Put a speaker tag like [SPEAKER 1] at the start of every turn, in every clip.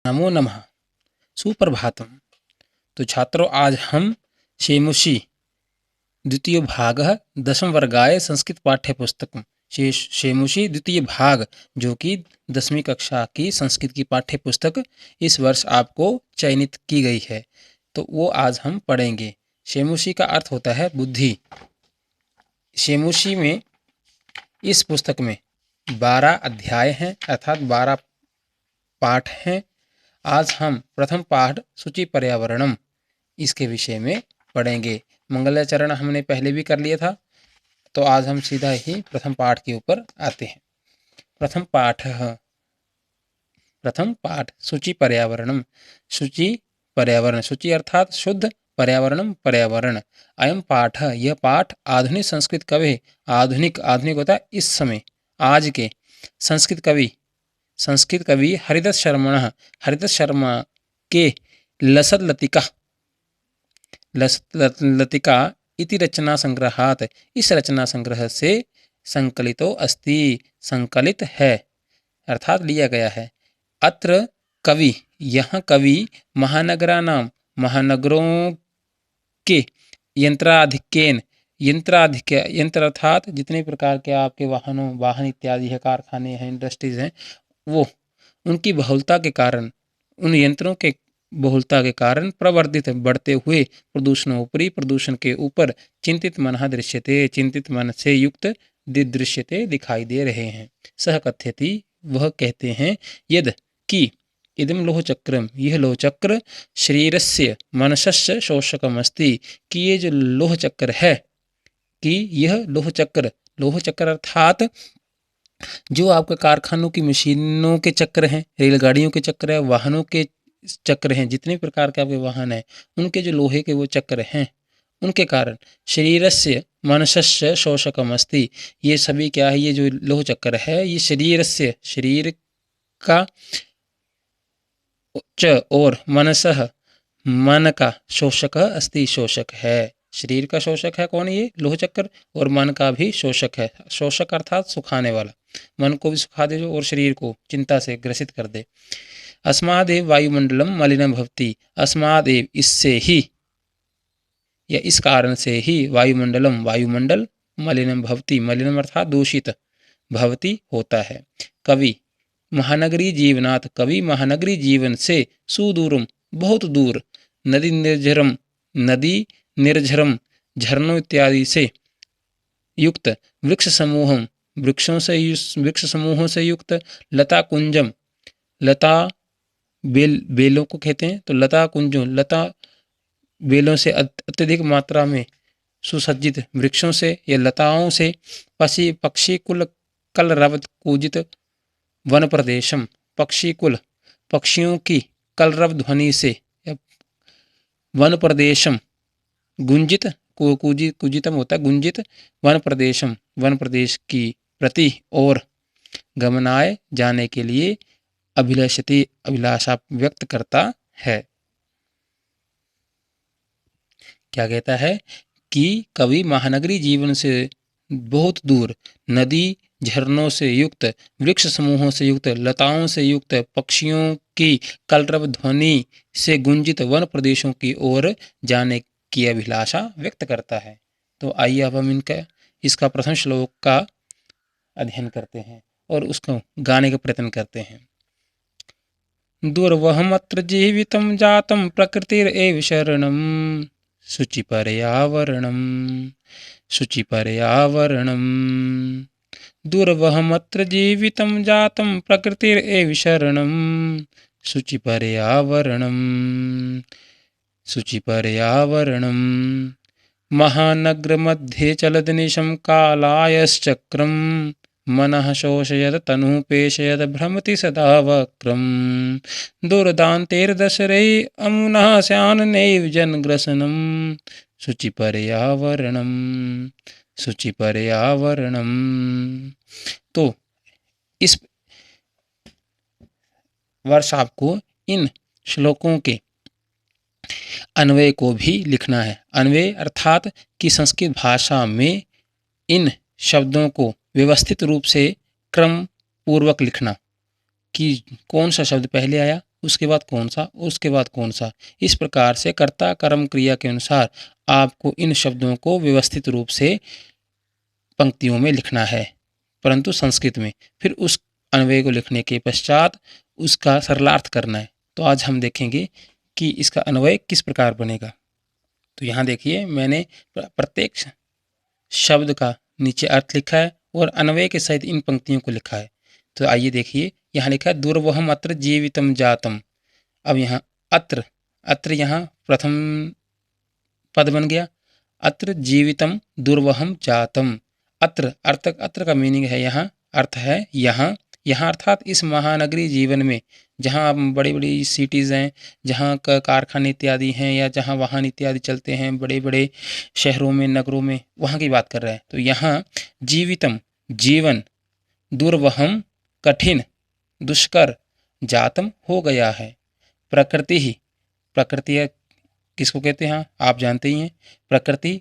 [SPEAKER 1] नमो नमः। सुप्रभातम। तो छात्रों, आज हम शेमुषी द्वितीय भाग दशम वर्गाय संस्कृत पाठ्य पुस्तक शेमुषी द्वितीय भाग जो कि 10वीं कक्षा की संस्कृत की पाठ्य पुस्तक इस वर्ष आपको चयनित की गई है, तो वो आज हम पढ़ेंगे। शेमुषी का अर्थ होता है बुद्धि। शेमुषी में इस पुस्तक में 12 अध्याय हैं, अर्थात 12 पाठ हैं। आज हम प्रथम पाठ सूचि पर्यावरणम इसके विषय में पढ़ेंगे। मंगलाचरण हमने पहले भी कर लिया था, तो आज हम सीधा ही प्रथम पाठ के ऊपर आते हैं। प्रथम पाठ सूचि पर्यावरणम। सूचि पर्यावरण, सूचि अर्थात शुद्ध, पर्यावरणम पर्यावरण। अयम पाठ, यह पाठ आधुनिक संस्कृत कवि, आधुनिक होता है इस समय, आज के संस्कृत कवि हरिदास शर्मा के लसत लतिका इति रचना संग्रहात, इस रचना संग्रह से संकलितो अस्ति, संकलित है अर्थात लिया गया है। अत्र कवि, यहाँ कवि महानगरानाम, महानगरों के यंत्र अर्थात जितने प्रकार के आपके वाहन इत्यादि है, कारखाने हैं, इंडस्ट्रीज हैं, वो उनकी बहुलता के कारण, उन यंत्रों के बहुलता के कारण प्रवर्धित बढ़ते हुए प्रदूषण के ऊपर चिंतित मन से युक्त दृश्यते दिखाई दे रहे हैं। सह कथ्यति, वह कहते हैं, यद कि इदम लोह चक्रम, यह लोह चक्र शरीरस्य मनसस्य शोषकमस्ति, कि ये जो लोह चक्र है, कि यह लोह चक्र अर्थात जो आपके कारखानों की मशीनों के चक्र हैं, रेलगाड़ियों के चक्र है, वाहनों के चक्र हैं, जितने प्रकार के आपके वाहन हैं, उनके जो लोहे के वो चक्र हैं, उनके कारण शरीरस्य मनसस्य शोषकमस्ति, ये सभी क्या है, ये जो लोह चक्र है, ये शरीर का च और मनसः, मन का शोषक अस्ति, शोषक है। शरीर का शोषक है कौन, ये लोह चक्र, और मन का भी शोषक है। शोषक अर्थात सुखाने वाला, मन को भी सुखा दे जो, और शरीर को चिंता से ग्रसित कर दे। अस्मादेव वायुमंडलम मलिनम भवति, अस्मादेव इससे ही, या इस कारण से ही, वायुमंडल मलिनम भवति, मलिनम अर्थात दूषित, भवति होता है। कवि महानगरी जीवनात्, कवि महानगरी जीवन से, सुदूरम बहुत दूर, नदी निर्झरम झरनों इत्यादि से युक्त, वृक्ष समूहों से युक्त, लता कुंजम, लता बेलों को कहते हैं, तो लता कुंजों, लता बेलों से अत्यधिक मात्रा में सुसज्जित वृक्षों से या लताओं से, पक्षी कुल कलरव कूजित वन प्रदेशम, पक्षी कुल पक्षियों की कलरव ध्वनि से, वन प्रदेशम गुंजित, कुजितम होता है गुंजित, वन प्रदेश की प्रति और गमनाय जाने के लिए अभिलाषा व्यक्त करता है। क्या कहता है कि कवि महानगरी जीवन से बहुत दूर, नदी झरनों से युक्त, वृक्ष समूहों से युक्त, लताओं से युक्त, पक्षियों की कलरव ध्वनि से गुंजित वन प्रदेशों की ओर जाने की अभिलाषा व्यक्त करता है। तो आइए अब हम इसका प्रथम श्लोक का अध्ययन करते हैं और उसको गाने का प्रयत्न करते हैं। दुर्वहमत्र जीवितं जातं प्रकृतिरेव शरणं, शुचि पर्यावरणं। दुर्वहमत्र जीवितं जातं प्रकृतिरेव शरणं, शुचि पर्यावरणं। महानगरमध्ये चलदनिशं कालायश्चक्रं, मनः शोषयद तनुः पेशयद भ्रमति सदा वक्रं। दुर्दान्तेर्दशरै अमुनः स्यान्नैव जनग्रसनं, शुचि पर्यावरणं। तो इस वर्ष आपको इन श्लोकों के अन्वय को भी लिखना है। अन्वय अर्थात कि संस्कृत भाषा में इन शब्दों को व्यवस्थित रूप से क्रम पूर्वक लिखना, कि कौन सा शब्द पहले आया उसके बाद कौन सा, उसके बाद कौन सा। इस प्रकार से कर्ता कर्म क्रिया के अनुसार आपको इन शब्दों को व्यवस्थित रूप से पंक्तियों में लिखना है, परंतु संस्कृत में। फिर उस अन्वय को लिखने के पश्चात उसका सरलार्थ करना है। तो आज हम देखेंगे कि इसका अन्वय किस प्रकार बनेगा। तो यहाँ देखिए, मैंने प्रत्येक शब्द का नीचे अर्थ लिखा है और अन्वय के सहित इन पंक्तियों को लिखा है। तो आइए देखिए, यहाँ लिखा है दुर्वहम अत्र जीवितम जातम। अब यहाँ अत्र, अत्र यहाँ प्रथम पद बन गया। अत्र जीवितम दुर्वहम जातम। अत्र, अत्र का मीनिंग है यहाँ, अर्थ है यहाँ। यहाँ अर्थात इस महानगरी जीवन में, जहाँ बड़ी बड़ी सिटीज़ हैं, जहाँ कारखाने इत्यादि हैं, या जहाँ वाहन इत्यादि चलते हैं बड़े बड़े शहरों में, नगरों में, वहाँ की बात कर रहे हैं। तो यहाँ जीवितम जीवन, दुर्वहम कठिन, दुष्कर, जातम हो गया है। प्रकृति ही, प्रकृति किसको कहते हैं आप जानते ही हैं। प्रकृति,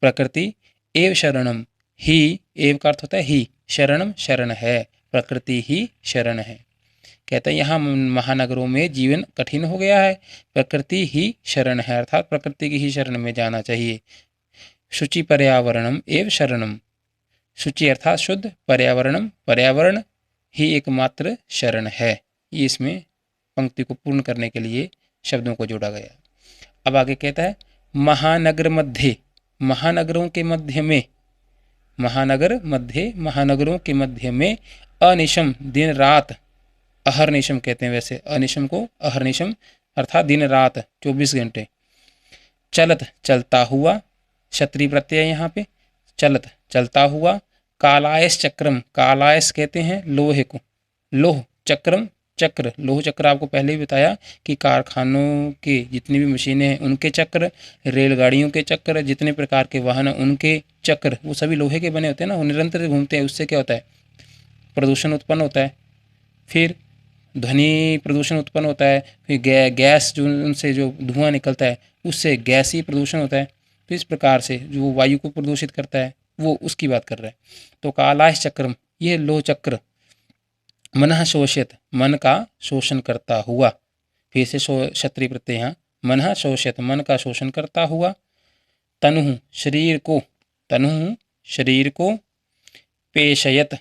[SPEAKER 1] प्रकृति एव शरणम, ही एव का अर्थ होता है ही, शरणम शरण है, प्रकृति ही शरण है। कहते हैं यहाँ महानगरों में जीवन कठिन हो गया है, प्रकृति ही शरण है, अर्थात प्रकृति की ही शरण में जाना चाहिए। शुचि पर्यावरणम एव शरणम, शुचि अर्थात शुद्ध, पर्यावरणम पर्यावरण ही एकमात्र शरण है। ये इसमें पंक्ति को पूर्ण करने के लिए शब्दों को जोड़ा गया। अब आगे कहता है महानगर मध्य, महानगरों के मध्य में, महानगर मध्य, महानगरों के मध्य में अनिशम दिन रात, अहर्निशम कहते हैं वैसे, अनिशम को अहर्निशम अर्थात दिन रात 24 घंटे। चलत चलता हुआ, क्षत्रिय प्रत्यय यहाँ पे, चलत चलता हुआ। कालायस चक्रम, कालायस कहते हैं लोहे को, लोह चक्रम चक्र, लोह चक्र आपको पहले ही बताया कि कारखानों के जितनी भी मशीनें हैं उनके चक्र, रेलगाड़ियों के चक्र, जितने प्रकार के वाहन हैं उनके चक्र, वो सभी लोहे के बने होते हैं ना, वो निरंतर घूमते हैं। उससे क्या होता है, प्रदूषण उत्पन्न होता है, फिर ध्वनि प्रदूषण उत्पन्न होता है, फिर गैस जो उनसे जो धुआं निकलता है उससे गैसीय प्रदूषण होता है। तो इस प्रकार से जो वायु को प्रदूषित करता है वो उसकी बात कर रहा है। तो कालाश चक्रम, यह लोह चक्र, मनः शोषित, मन का शोषण करता हुआ, फिर से क्षत्रिय प्रत्यय यहाँ, मनः शोषित, मन का शोषण करता हुआ। तनु शरीर को, तनु शरीर को, पेशयत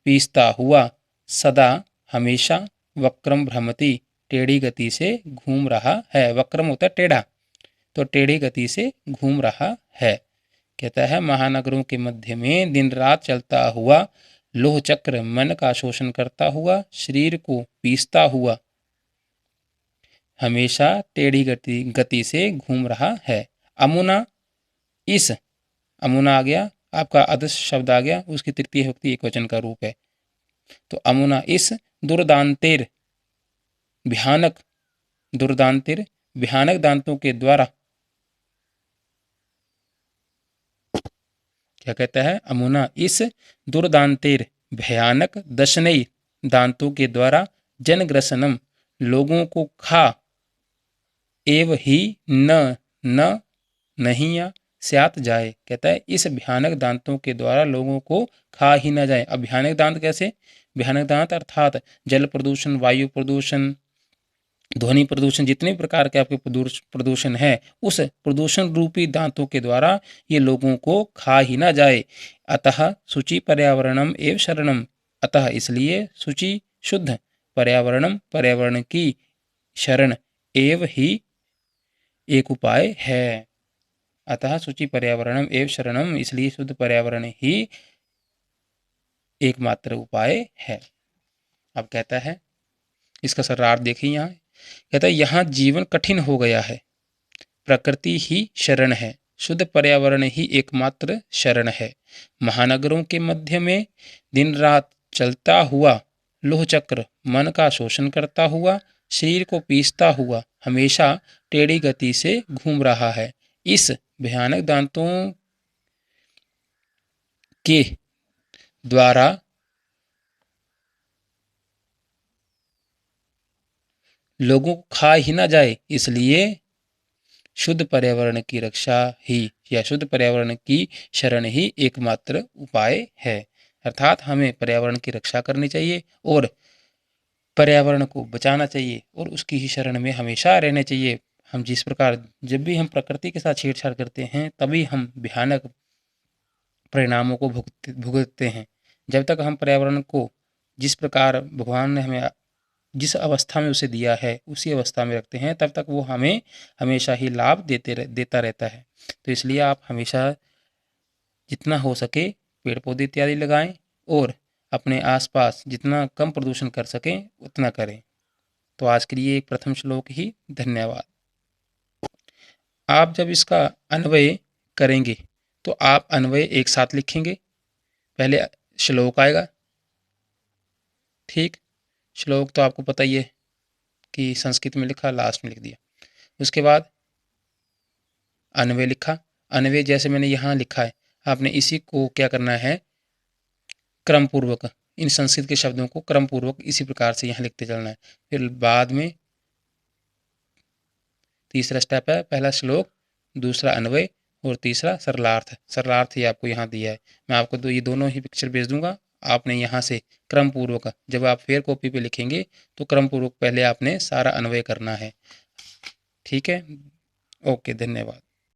[SPEAKER 1] पीसता हुआ, सदा हमेशा, वक्रम भ्रमति टेढ़ी गति से घूम रहा है। वक्रम होता है टेढ़ा, तो टेढ़ी गति से घूम रहा है। कहता है महानगरों के मध्य में दिन रात चलता हुआ लोह चक्र मन का शोषण करता हुआ, शरीर को पीसता हुआ, हमेशा टेढ़ी गति से घूम रहा है। अमुना इस, अमुना आ गया आपका आदर्श शब्द आ गया, उसकी तृतीय विभक्ति एकवचन का रूप है। तो अमुना इस दुर्दांतेर, भयानक, दुर्दांतेर भयानक दांतों के द्वारा, क्या कहता है, अमुना इस दुर्दांतेर भयानक दशनई दांतों के द्वारा, जनग्रसनम लोगों को खा, एव ही न न नहीं या स्यात जाए। कहता है इस भयानक दांतों के द्वारा लोगों को खा ही न जाए। अब भयानक दांत कैसे, भयानक दांत अर्थात जल प्रदूषण, वायु प्रदूषण, ध्वनि प्रदूषण, जितने प्रकार के आपके प्रदूषण है, उस प्रदूषण रूपी दांतों के द्वारा ये लोगों को खा ही ना जाए। अतः शुचि पर्यावरणम एव शरणम, अतः इसलिए शुचि शुद्ध, पर्यावरणम पर्यावरण की, शरण एव ही एक उपाय है। अतः शुचि पर्यावरणम एव शरणम, इसलिए शुद्ध पर्यावरण ही एकमात्र उपाय है। अब कहता है इसका सर्रार्थ देखिए, यहाँ कहता है यहाँ जीवन कठिन हो गया है, प्रकृति ही शरण है, शुद्ध पर्यावरण ही एकमात्र शरण है। महानगरों के मध्य में दिन रात चलता हुआ लोह चक्र मन का शोषण करता हुआ, शरीर को पीसता हुआ, हमेशा टेढ़ी गति से घूम रहा है। इस भयानक दांतों के द्वारा लोगों को खा ही ना जाए, इसलिए शुद्ध पर्यावरण की रक्षा ही या शुद्ध पर्यावरण की शरण ही एकमात्र उपाय है। अर्थात हमें पर्यावरण की रक्षा करनी चाहिए और पर्यावरण को बचाना चाहिए और उसकी ही शरण में हमेशा रहना चाहिए। हम जिस प्रकार जब भी हम प्रकृति के साथ छेड़छाड़ करते हैं तभी हम भयानक परिणामों को भुगतते हैं। जब तक हम पर्यावरण को जिस प्रकार भगवान ने हमें जिस अवस्था में उसे दिया है उसी अवस्था में रखते हैं तब तक वो हमें हमेशा ही लाभ देता रहता है। तो इसलिए आप हमेशा जितना हो सके पेड़ पौधे इत्यादि लगाएं और अपने आसपास जितना कम प्रदूषण कर सकें उतना करें। तो आज के लिए एक प्रथम श्लोक ही धन्यवाद। आप जब इसका अन्वय करेंगे तो आप अन्वय एक साथ लिखेंगे। पहले श्लोक आएगा, ठीक। श्लोक तो आपको पता ही है कि संस्कृत में लिखा, लास्ट में लिख दिया। उसके बाद अन्वय लिखा। अन्वय जैसे मैंने यहाँ लिखा है, आपने इसी को क्या करना है, क्रम पूर्वक इन संस्कृत के शब्दों को क्रम पूर्वक इसी प्रकार से यहाँ लिखते चलना है। फिर बाद में तीसरा स्टेप है, पहला श्लोक, दूसरा अन्वय और तीसरा सरलार्थ। सरलार्थ ही आपको यहाँ दिया है। मैं आपको ये दोनों ही पिक्चर भेज दूंगा। आपने यहाँ से क्रम पूर्वक जब आप फेयर कॉपी पे लिखेंगे तो क्रम पूर्वक पहले आपने सारा अन्वय करना है, ठीक है। ओके, धन्यवाद।